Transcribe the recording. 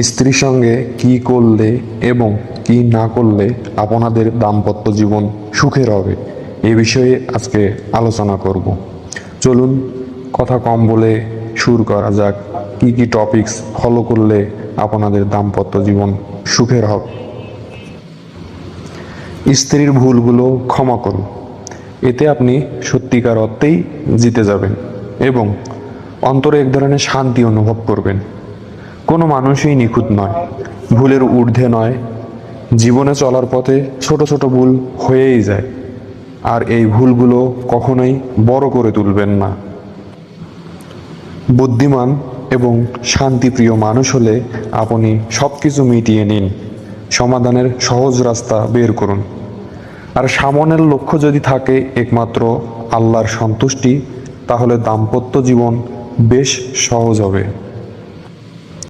স্ত্রীর সঙ্গে কি করলে এবং কি না করলে আপনাদের দাম্পত্য জীবন সুখের হবে এ বিষয়ে আজকে আলোচনা করব। চলুন কথা কম বলে শুরু করা যাক। কি কি টপিকস ফলো করলে আপনাদের দাম্পত্য জীবন সুখের হবে। স্ত্রীর ভুলগুলো ক্ষমা করুন। এতে আপনি সত্যিকার অর্থেই জিতে যাবেন এবং অন্তরে এক ধরনের শান্তি অনুভব করবেন। কোনো মানুষই নিখুঁত নয়, ভুলের ঊর্ধ্বে নয়। জীবনে চলার পথে ছোট ছোট ভুল হয়েই যায়, আর এই ভুলগুলো কখনোই বড় করে তুলবেন না। বুদ্ধিমান এবং শান্তিপ্রিয় মানুষ হলে আপনি সব কিছু মিটিয়ে নিন, সমাধানের সহজ রাস্তা বের করুন। আর সামনের লক্ষ্য যদি থাকে একমাত্র আল্লাহর সন্তুষ্টি, তাহলে দাম্পত্য জীবন বেশ সহজ হবে।